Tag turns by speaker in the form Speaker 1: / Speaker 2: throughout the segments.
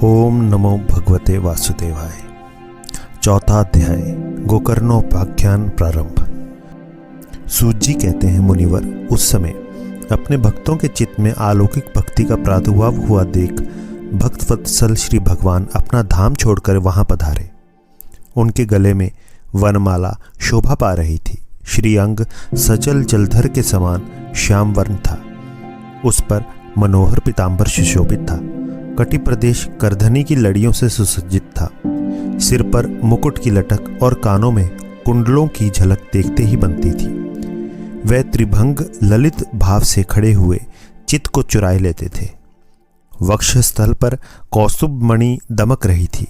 Speaker 1: ओम नमो भगवते वासुदेवाय। चौथा अध्याय गोकर्णोपाख्यान प्रारंभ। सूत जी कहते हैं, मुनिवर, उस समय अपने भक्तों के चित्त में अलौकिक भक्ति का प्रादुर्भाव हुआ देख भक्त वत्सल श्री भगवान अपना धाम छोड़कर वहां पधारे। उनके गले में वनमाला शोभा पा रही थी। श्री अंग सचल जलधर के समान श्याम वर्ण था। उस पर मनोहर पीतांबर सुशोभित था। कटि प्रदेश करधनी की लड़ियों से सुसज्जित था। सिर पर मुकुट की लटक और कानों में कुंडलों की झलक देखते ही बनती थी। वह त्रिभंग ललित भाव से खड़े हुए चित्त को चुराए लेते थे। वक्षस्थल पर कौस्तुभ मणि दमक रही थी।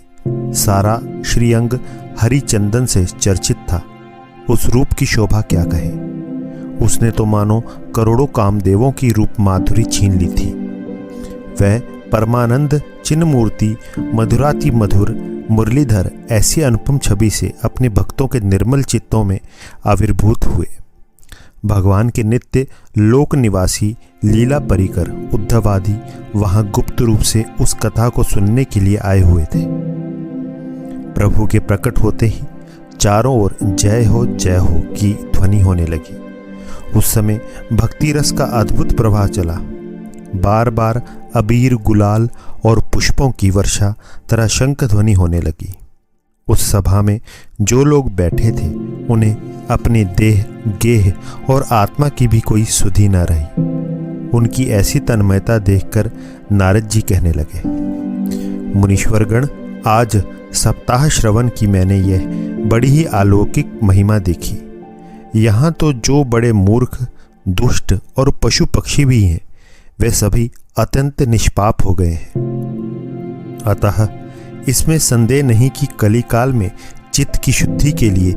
Speaker 1: सारा श्रीअंग हरि चंदन से चर्चित था। उस रूप की शोभा क्या कहे। उसने तो मानो करोड़ों कामदेवों की रूप माधुरी छीन ली थी। वह परमानंद चिन्ह मूर्ति मधुराति मधुर मुरलीधर ऐसी अनुपम छवि से अपने भक्तों के निर्मल चित्तों में आविर्भूत हुए। भगवान के नित्य लोक निवासी लीला परिकर उद्धव आदि वहां गुप्त रूप से उस कथा को सुनने के लिए आए हुए थे। प्रभु के प्रकट होते ही चारों ओर जय हो की ध्वनि होने लगी। उस समय भक्ति रस का अद्भुत प्रवाह चला। बार बार अबीर गुलाल और पुष्पों की वर्षा तरह शंख ध्वनि होने लगी। उस सभा में जो लोग बैठे थे उन्हें अपने देह गेह और आत्मा की भी कोई सुधि न रही। उनकी ऐसी तन्मयता देखकर नारद जी कहने लगे, मुनीश्वरगण, आज सप्ताह श्रवण की मैंने यह बड़ी ही अलौकिक महिमा देखी। यहाँ तो जो बड़े मूर्ख दुष्ट और पशु पक्षी भी हैं वे सभी अत्यंत निष्पाप हो गए हैं। अतः इसमें संदेह नहीं कि कलिकाल में चित्त की शुद्धि के लिए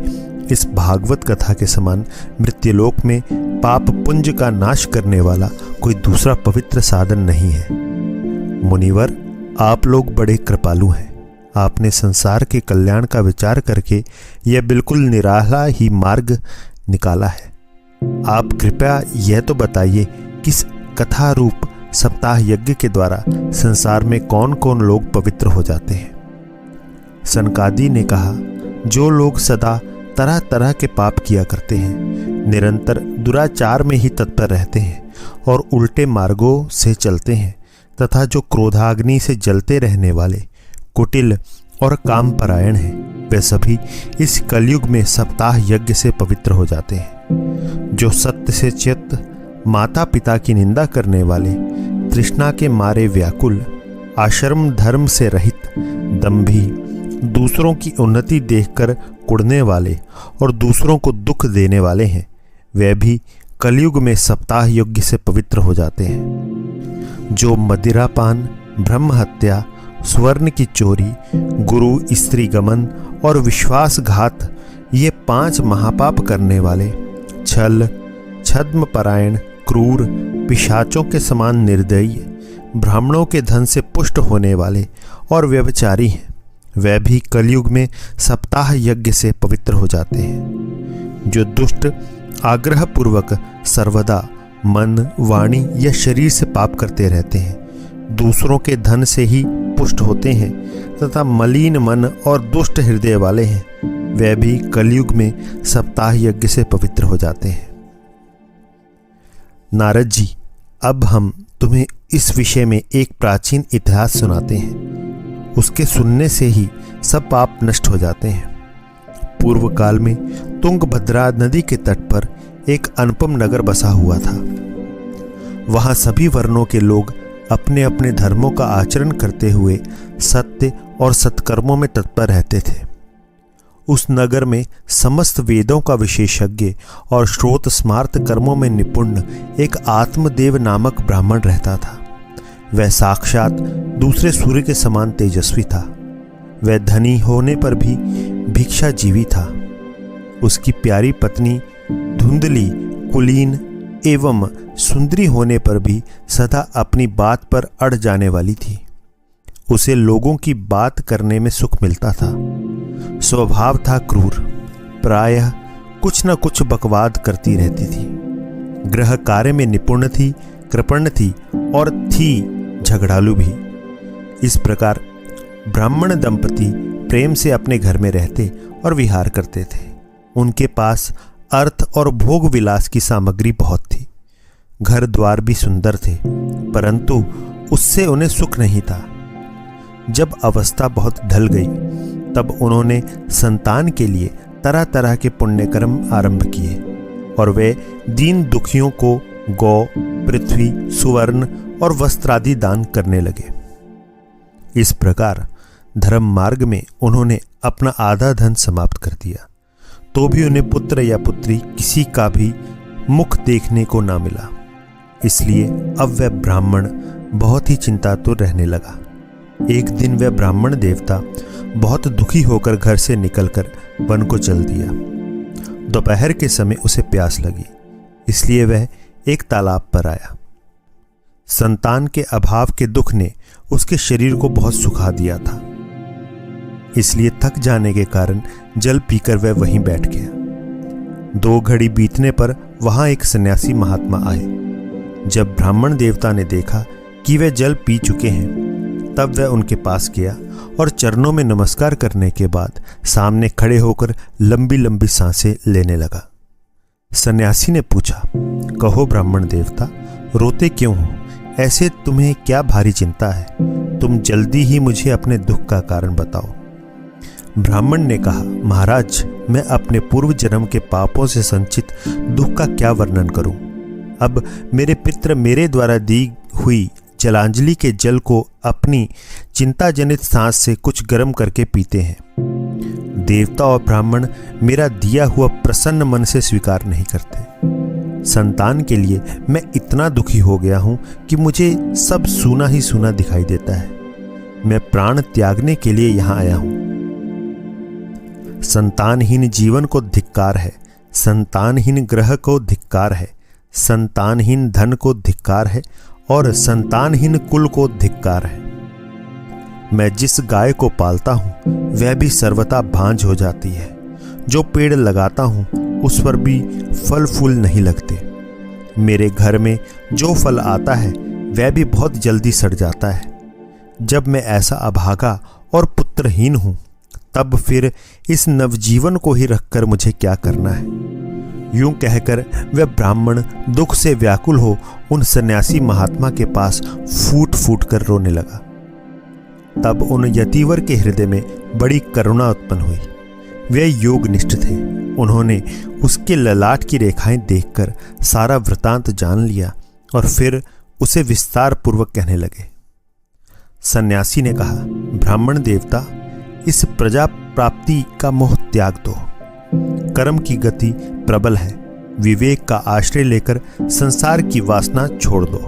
Speaker 1: इस भागवत कथा के समान मृत्युलोक में पाप पुंज का नाश करने वाला कोई दूसरा पवित्र साधन नहीं है। मुनिवर, आप लोग बड़े कृपालु हैं। आपने संसार के कल्याण का विचार करके यह बिल्कुल निराला ही मार्ग निकाला है। आप कृपया यह तो बताइए, किस कथा रूप सप्ताह यज्ञ के द्वारा संसार में कौन कौन लोग पवित्र हो जाते हैं। सनकादि ने कहा, जो लोग सदा तरह तरह के पाप किया करते हैं, निरंतर दुराचार में ही तत्पर रहते हैं और उल्टे मार्गों से चलते हैं, तथा जो क्रोधाग्नि से जलते रहने वाले कुटिल और कामपरायण हैं, वे सभी इस कलयुग में सप्ताह यज्ञ से पवित्र हो जाते हैं। जो सत्य से चित्त माता पिता की निंदा करने वाले, तृष्णा के मारे व्याकुल, आश्रम धर्म से रहित, दंभी, दूसरों की उन्नति देखकर कुढ़ने वाले और दूसरों को दुख देने वाले हैं, वे भी कलयुग में सप्ताह यज्ञ से पवित्र हो जाते हैं। जो मदिरापान, ब्रह्म हत्या, स्वर्ण की चोरी, गुरु स्त्री गमन और विश्वासघात, ये 5 महापाप करने वाले, छल, छद्म परायण, क्रूर, पिशाचों के समान निर्दयी, ब्राह्मणों के धन से पुष्ट होने वाले और व्यभिचारी हैं, वे भी कलयुग में सप्ताह यज्ञ से पवित्र हो जाते हैं। जो दुष्ट आग्रह पूर्वक सर्वदा मन, वाणी या शरीर से पाप करते रहते हैं, दूसरों के धन से ही पुष्ट होते हैं तथा मलिन मन और दुष्ट हृदय वाले हैं, वे भी कलयुग में सप्ताह यज्ञ से पवित्र हो जाते हैं। नारद जी, अब हम तुम्हें इस विषय में एक प्राचीन इतिहास सुनाते हैं। उसके सुनने से ही सब पाप नष्ट हो जाते हैं। पूर्व काल में तुंगभद्रा नदी के तट पर एक अनुपम नगर बसा हुआ था। वहां सभी वर्णों के लोग अपने अपने धर्मों का आचरण करते हुए सत्य और सत्कर्मों में तत्पर रहते थे। उस नगर में समस्त वेदों का विशेषज्ञ और श्रोत स्मार्त कर्मों में निपुण एक आत्मदेव नामक ब्राह्मण रहता था। वह साक्षात दूसरे सूर्य के समान तेजस्वी था। वह धनी होने पर भी भिक्षाजीवी था। उसकी प्यारी पत्नी धुंधली, कुलीन एवं सुंदरी होने पर भी सदा अपनी बात पर अड़ जाने वाली थी। उसे लोगों की बात करने में सुख मिलता था। स्वभाव था क्रूर, प्रायः कुछ न कुछ बकवाद करती रहती थी। गृह कार्य में निपुण थी, कृपण थी और थी झगड़ालू भी। इस प्रकार ब्राह्मण दंपति प्रेम से अपने घर में रहते और विहार करते थे। उनके पास अर्थ और भोग विलास की सामग्री बहुत थी। घर द्वार भी सुंदर थे, परंतु उससे उन्हें सुख नहीं था। जब अवस्था बहुत ढल गई तब उन्होंने संतान के लिए तरह तरह के पुण्य कर्म आरंभ किए और वे दीन दुखियों को गौ, पृथ्वी, सुवर्ण और वस्त्रादि दान करने लगे। इस प्रकार धर्म मार्ग में उन्होंने अपना आधा धन समाप्त कर दिया, तो भी उन्हें पुत्र या पुत्री किसी का भी मुख देखने को ना मिला। इसलिए अब वह ब्राह्मण बहुत ही चिंतातुर रहने लगा। एक दिन वह ब्राह्मण देवता बहुत दुखी होकर घर से निकलकर वन को चल दिया। दोपहर के समय उसे प्यास लगी, इसलिए वह एक तालाब पर आया। संतान के अभाव के दुख ने उसके शरीर को बहुत सुखा दिया था, इसलिए थक जाने के कारण जल पीकर वह वहीं बैठ गया। 2 घड़ी बीतने पर वहां एक सन्यासी महात्मा आए। जब ब्राह्मण देवता ने देखा कि वे जल पी चुके हैं, तब वह उनके पास गया और चरणों में नमस्कार करने के बाद सामने खड़े होकर लंबी लंबी सांसें लेने लगा। सन्यासी ने पूछा, कहो ब्राह्मण देवता, रोते क्यों हो? ऐसे तुम्हें क्या भारी चिंता है? तुम जल्दी ही मुझे अपने दुख का कारण बताओ। ब्राह्मण ने कहा, महाराज, मैं अपने पूर्व जन्म के पापों से संचित दुख का क्या वर्णन करूं? अब मेरे पितृ मेरे द्वारा दी हुई जलांजलि के जल को अपनी चिंताजनित सांस से कुछ गर्म करके पीते हैं। देवता और ब्राह्मण मेरा दिया हुआ प्रसन्न मन से स्वीकार नहीं करते। संतान के लिए मैं इतना दुखी हो गया हूं कि मुझे सब सूना ही सूना दिखाई देता है। मैं प्राण त्यागने के लिए यहां आया हूं। संतानहीन जीवन को धिक्कार है, संतानहीन ग्रह को धिक्कार है, संतानहीन धन को धिक्कार है और संतानहीन कुल को धिक्कार है। मैं जिस गाय को पालता हूं वह भी सर्वथा भांज हो जाती है। जो पेड़ लगाता हूं उस पर भी फल फूल नहीं लगते। मेरे घर में जो फल आता है वह भी बहुत जल्दी सड़ जाता है। जब मैं ऐसा अभागा और पुत्रहीन हूं, तब फिर इस नवजीवन को ही रखकर मुझे क्या करना है? यूं कहकर वह ब्राह्मण दुख से व्याकुल हो उन सन्यासी महात्मा के पास फूट फूट कर रोने लगा। तब उन यतिवर के हृदय में बड़ी करुणा उत्पन्न हुई। वे योगनिष्ठ थे। उन्होंने उसके ललाट की रेखाएं देखकर सारा वृतांत जान लिया और फिर उसे विस्तार पूर्वक कहने लगे। सन्यासी ने कहा, ब्राह्मण देवता, इस प्रजा प्राप्ति का मोह त्याग दो। कर्म की गति प्रबल है। विवेक का आश्रय लेकर संसार की वासना छोड़ दो।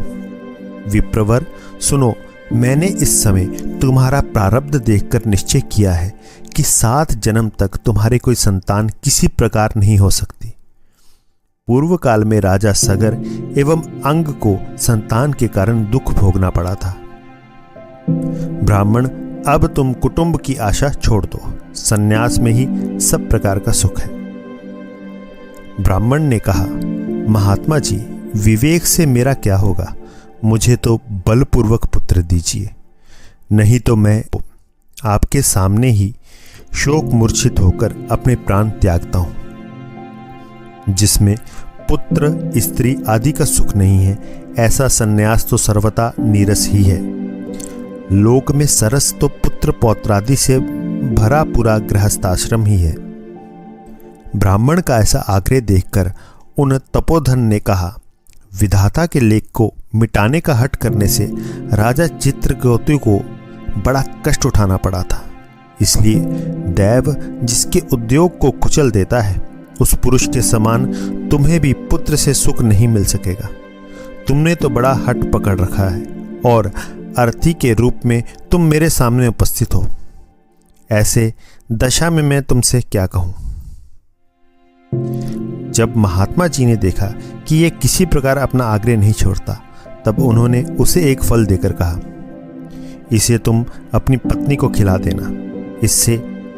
Speaker 1: विप्रवर, सुनो, मैंने इस समय तुम्हारा प्रारब्ध देखकर निश्चय किया है कि 7 जन्म तक तुम्हारे कोई संतान किसी प्रकार नहीं हो सकती। पूर्व काल में राजा सगर एवं अंग को संतान के कारण दुख भोगना पड़ा था। ब्राह्मण, अब तुम कुटुंब की आशा छोड़ दो। संन्यास में ही सब प्रकार का सुख है। ब्राह्मण ने कहा, महात्मा जी, विवेक से मेरा क्या होगा? मुझे तो बलपूर्वक पुत्र दीजिए, नहीं तो मैं आपके सामने ही शोक मूर्छित होकर अपने प्राण त्यागता हूं। जिसमें पुत्र, स्त्री आदि का सुख नहीं है, ऐसा संन्यास तो सर्वथा नीरस ही है। लोक में सरस तो पुत्र पौत्रादि से भरा पूरा गृहस्थाश्रम ही है। ब्राह्मण का ऐसा आग्रह देखकर उन तपोधन ने कहा, विधाता के लेख को मिटाने का हठ करने से राजा चित्रकेतु को बड़ा कष्ट उठाना पड़ा था। इसलिए दैव जिसके उद्योग को कुचल देता है, उस पुरुष के समान तुम्हें भी पुत्र से सुख नहीं मिल सकेगा। तुमने तो बड़ा हठ पकड़ रखा है और अर्थी के रूप में तुम मेरे सामने उपस्थित हो। ऐसे दशा में मैं तुमसे क्या कहूं? जब महात्मा जी ने देखा कि यह किसी प्रकार अपना आग्रह नहीं छोड़ता, तब उन्होंने उसे एक फल देकर कहा, इसे तुम अपनी पत्नी को खिला देना, इससे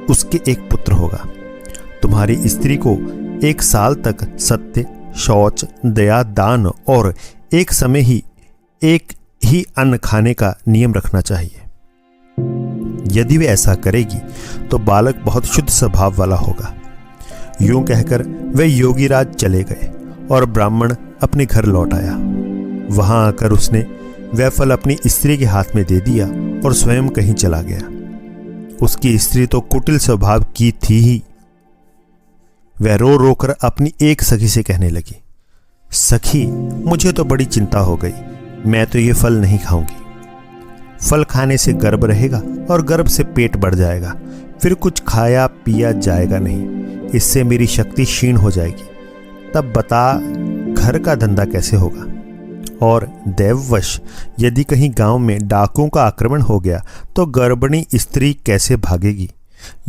Speaker 1: उसके एक पुत्र होगा। तुम्हारी स्त्री को 1 साल तक सत्य, शौच, दया, दान और एक समय ही एक ही अन्न खाने का नियम रखना चाहिए। यदि वे ऐसा करेगी तो बालक बहुत शुद्ध स्वभाव वाला होगा। यूं कहकर वे योगीराज चले गए और ब्राह्मण अपने घर लौट आया। वहां आकर उसने वह फल अपनी स्त्री के हाथ में दे दिया और स्वयं कहीं चला गया। उसकी स्त्री तो कुटिल स्वभाव की थी ही। वह रो रो कर अपनी एक सखी से कहने लगी, सखी, मुझे तो बड़ी चिंता हो गई, मैं तो ये फल नहीं खाऊंगी। फल खाने से गर्भ रहेगा और गर्भ से पेट बढ़ जाएगा, फिर कुछ खाया पिया जाएगा नहीं, इससे मेरी शक्ति क्षीण हो जाएगी। तब बता, घर का धंधा कैसे होगा? और दैववश यदि कहीं गांव में डाकुओं का आक्रमण हो गया तो गर्भिणी स्त्री कैसे भागेगी?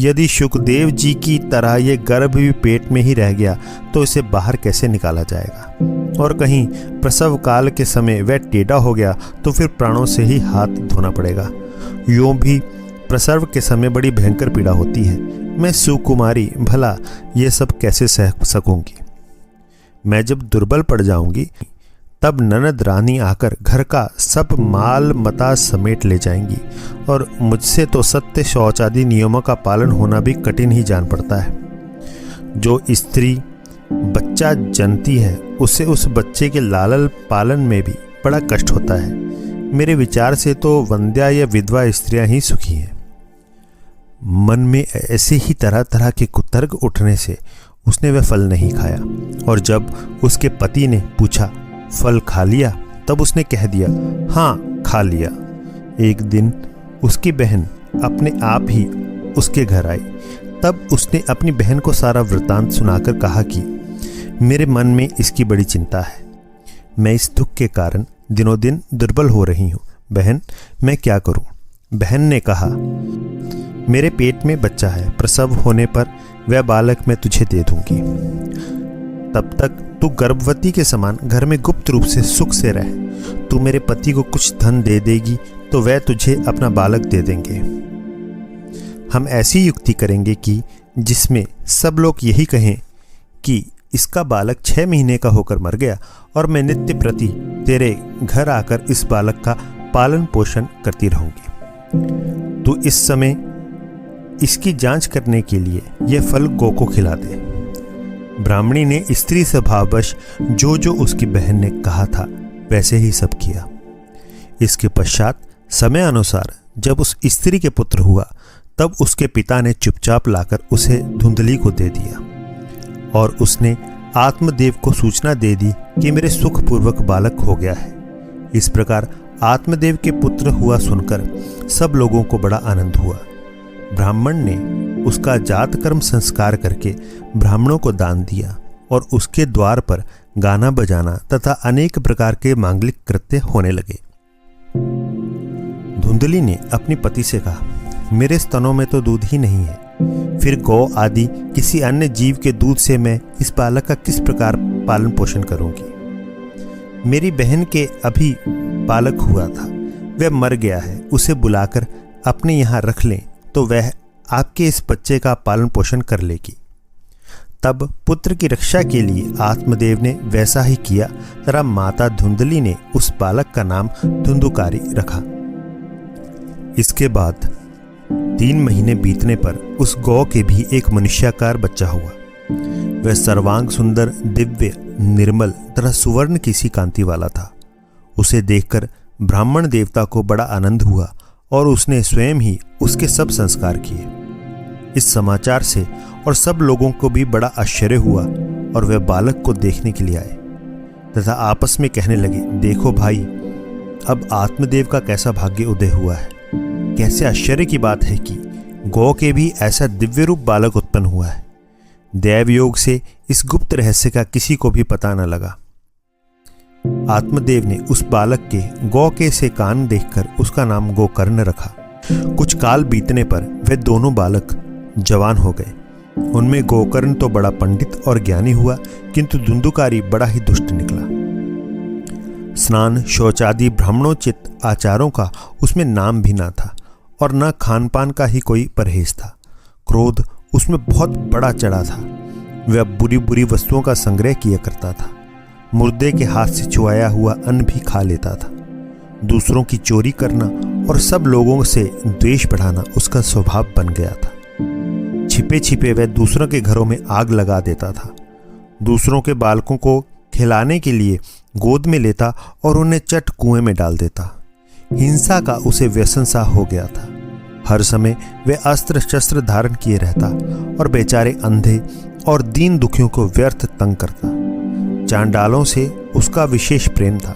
Speaker 1: यदि सुखदेव जी की तरह ये गर्भ भी पेट में ही रह गया तो इसे बाहर कैसे निकाला जाएगा? और कहीं प्रसव काल के समय वह टेढ़ा हो गया तो फिर प्राणों से ही हाथ धोना पड़ेगा। यूं भी प्रसव के समय बड़ी भयंकर पीड़ा होती है। मैं सुकुमारी, भला ये सब कैसे सह सकूंगी? मैं जब दुर्बल पड़ जाऊंगी तब ननद रानी आकर घर का सब माल मता समेट ले जाएंगी और मुझसे तो सत्य शौच आदि नियमों का पालन होना भी कठिन ही जान पड़ता है। जो स्त्री बच्चा जनती है उसे उस बच्चे के लालन पालन में भी बड़ा कष्ट होता है। मेरे विचार से तो वंध्या या विधवा स्त्रियां ही सुखी हैं। मन में ऐसे ही तरह तरह के कुतर्क उठने से उसने वह फल नहीं खाया और जब उसके पति ने पूछा, फल खा लिया? तब उसने कह दिया, हाँ खा लिया। एक दिन उसकी बहन अपने आप ही उसके घर आई। तब उसने अपनी बहन को सारा वृतांत सुनाकर कहा कि मेरे मन में इसकी बड़ी चिंता है। मैं इस दुख के कारण दिनों दिन दुर्बल हो रही हूँ। बहन, मैं क्या करूँ? बहन ने कहा, मेरे पेट में बच्चा है, प्रसव होने पर वह बालक मैं तुझे दे दूंगी। तब तक तू गर्भवती के समान घर में गुप्त रूप से सुख से रह। तू मेरे पति को कुछ धन दे देगी तो वह तुझे अपना बालक दे देंगे। हम ऐसी युक्ति करेंगे कि जिसमें सब लोग यही कहें कि इसका बालक 6 महीने का होकर मर गया और मैं नित्य प्रति तेरे घर आकर इस बालक का पालन पोषण करती रहूंगी। तू इस समय इसकी जांच करने के लिए यह फल गौ को खिला दे। ब्राह्मणी ने स्त्री स्वभाववश जो जो उसकी बहन ने कहा था वैसे ही सब किया। इसके पश्चात समय अनुसार जब उस स्त्री के पुत्र हुआ तब उसके पिता ने चुपचाप लाकर उसे धुंधली को दे दिया और उसने आत्मदेव को सूचना दे दी कि मेरे सुखपूर्वक बालक हो गया है। इस प्रकार आत्मदेव के पुत्र हुआ सुनकर सब लोगों को बड़ा आनंद हुआ। ब्राह्मण ने उसका जात कर्म संस्कार करके ब्राह्मणों को दान दिया और उसके द्वार पर गाना बजाना तथा अनेक प्रकार के मांगलिक कृत्य होने लगे। धुंधली ने अपने पति से कहा, मेरे स्तनों में तो दूध ही नहीं है, फिर गौ आदि किसी अन्य जीव के दूध से मैं इस बालक का किस प्रकार पालन पोषण करूंगी? मेरी बहन के अभी बालक हुआ था, वह मर गया है, उसे बुलाकर अपने यहाँ रख लें तो वह आपके इस बच्चे का पालन पोषण कर लेगी। तब पुत्र की रक्षा के लिए आत्मदेव ने वैसा ही किया। तथा माता धुंधली ने उस बालक का नाम धुंधुकारी रखा। इसके बाद 3 महीने बीतने पर उस गौ के भी एक मनुष्याकार बच्चा हुआ। वह सर्वांग सुंदर, दिव्य, निर्मल तथा सुवर्ण की सी कांति वाला था। उसे देखकर ब्राह्मण देवता को बड़ा आनंद हुआ और उसने स्वयं ही उसके सब संस्कार किए। इस समाचार से और सब लोगों को भी बड़ा आश्चर्य हुआ और वे बालक को देखने के लिए आए तथा आपस में कहने लगे, देखो भाई, अब आत्मदेव का कैसा भाग्य उदय हुआ है। कैसे आश्चर्य की बात है कि गौ के भी ऐसा दिव्य रूप बालक उत्पन्न हुआ है। दैव योग से इस गुप्त रहस्य का किसी को भी पता न लगा। आत्मदेव ने उस बालक के गौ के से कान देखकर उसका नाम गोकर्ण रखा। कुछ काल बीतने पर वे दोनों बालक जवान हो गए। उनमें गोकर्ण तो बड़ा पंडित और ज्ञानी हुआ, किंतु धुंधुकारी बड़ा ही दुष्ट निकला। स्नान शौचादि ब्राह्मणोचित आचारों का उसमें नाम भी ना था और न खान पान का ही कोई परहेज था। क्रोध उसमें बहुत बड़ा चढ़ा था। वह बुरी बुरी वस्तुओं का संग्रह किया करता था। मुर्दे के हाथ से चुआया हुआ अन्न भी खा लेता था। दूसरों की चोरी करना और सब लोगों से द्वेष बढ़ाना उसका स्वभाव बन गया था। छिपे छिपे वह दूसरों के घरों में आग लगा देता था, दूसरों के बालकों को खिलाने के लिए गोद में लेता और उन्हें चट कुएं में डाल देता। हिंसा का उसे व्यसन सा हो गया था। हर समय वह अस्त्र शस्त्र धारण किए रहता और बेचारे अंधे और दीन दुखियों को व्यर्थ तंग करता। चांडालों से उसका विशेष प्रेम था।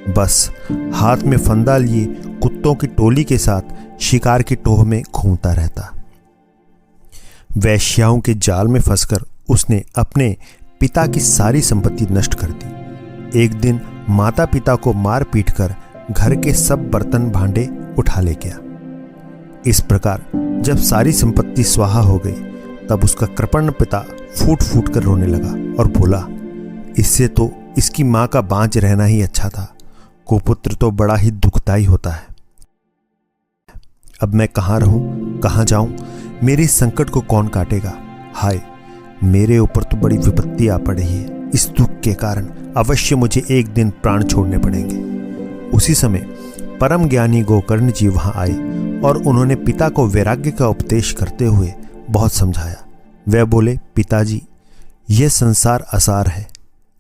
Speaker 1: बस हाथ में फंदा लिए कुत्तों की टोली के साथ शिकार की टोह में घूमता रहता। वैश्याओं के जाल में फंसकर उसने अपने पिता की सारी संपत्ति नष्ट कर दी। एक दिन माता पिता को मार पीट कर घर के सब बर्तन भांडे उठा ले गया। इस प्रकार जब सारी संपत्ति स्वाहा हो गई तब उसका कृपण पिता फूट फूट कर रोने लगा और बोला, इससे तो इसकी मां का बांझ रहना ही अच्छा था। कुपुत्र तो बड़ा ही दुखदाई होता है। अब मैं कहाँ रहूं, कहाँ जाऊं, मेरे इस संकट को कौन काटेगा। हाय, मेरे ऊपर तो बड़ी विपत्ति आ पड़ी है। इस दुख के कारण अवश्य मुझे एक दिन प्राण छोड़ने पड़ेंगे। उसी समय परम ज्ञानी गोकर्ण जी वहां आए और उन्होंने पिता को वैराग्य का उपदेश करते हुए बहुत समझाया। वह बोले, पिताजी, यह संसार असार है,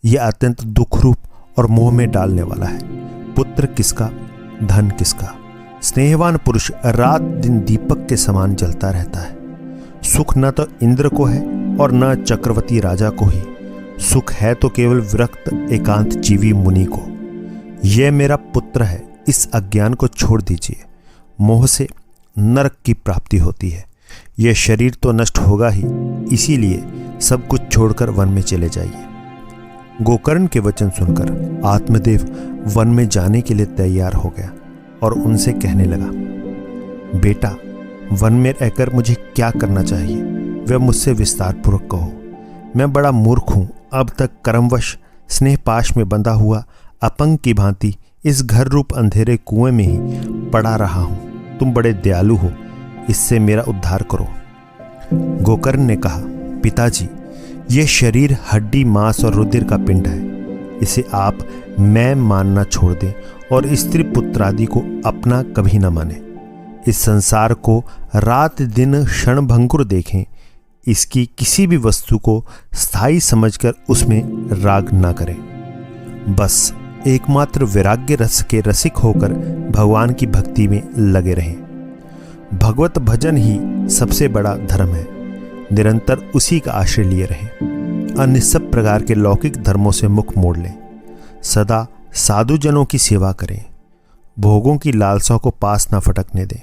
Speaker 1: यह अत्यंत दुख रूप और मोह में डालने वाला है। पुत्र किसका, धन किसका। स्नेहवान पुरुष रात दिन दीपक के समान जलता रहता है। सुख न तो इंद्र को है और न चक्रवर्ती राजा को ही। सुख है तो केवल विरक्त एकांत जीवी मुनि को। यह मेरा पुत्र है, इस अज्ञान को छोड़ दीजिए। मोह से नरक की प्राप्ति होती है। यह शरीर तो नष्ट होगा ही, इसीलिए सब कुछ छोड़कर वन में चले जाइए। गोकर्ण के वचन सुनकर आत्मदेव वन में जाने के लिए तैयार हो गया और उनसे कहने लगा, बेटा, वन में रहकर मुझे क्या करना चाहिए, वह मुझसे विस्तार पूर्वक कहो। मैं बड़ा मूर्ख हूं, अब तक कर्मवश स्नेह पाश में बंधा हुआ अपंग की भांति इस घर रूप अंधेरे कुएं में ही पड़ा रहा हूं। तुम बड़े दयालु हो, इससे मेरा उद्धार करो। गोकर्ण ने कहा, पिताजी, यह शरीर हड्डी मांस और रुधिर का पिंड है। इसे आप मैं मानना छोड़ दें और स्त्री पुत्र आदि को अपना कभी न माने। इस संसार को रात दिन क्षणभंगुर देखें। इसकी किसी भी वस्तु को स्थायी समझकर उसमें राग न करें। बस एकमात्र वैराग्य रस के रसिक होकर भगवान की भक्ति में लगे रहें। भगवत भजन ही सबसे बड़ा धर्म है। निरंतर उसी का आश्रय लिए रहें। अन्य सब प्रकार के लौकिक धर्मों से मुख मोड़ लें। सदा साधुजनों की सेवा करें। भोगों की लालसा को पास न फटकने दें।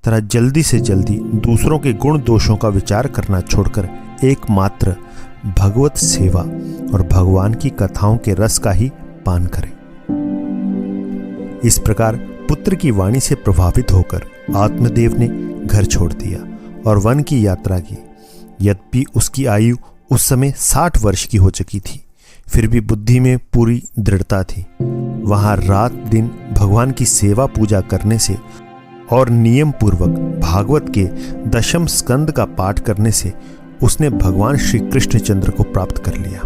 Speaker 1: तरह जल्दी से जल्दी दूसरों के गुण दोषों का विचार करना छोड़कर एकमात्र भगवत सेवा और भगवान की कथाओं के रस का ही पान करें। इस प्रकार पुत्र की वाणी से प्रभावित होकर आत्मदेव ने घर छोड़ दिया और वन की यात्रा की। यद्यपि उसकी आयु उस समय 60 वर्ष की हो चुकी थी, फिर भी बुद्धि में पूरी दृढ़ता थी। वहां रात दिन भगवान की सेवा पूजा करने से और नियम पूर्वक भागवत के 10वें स्कंद का पाठ करने से उसने भगवान श्री कृष्णचंद्र को प्राप्त कर लिया।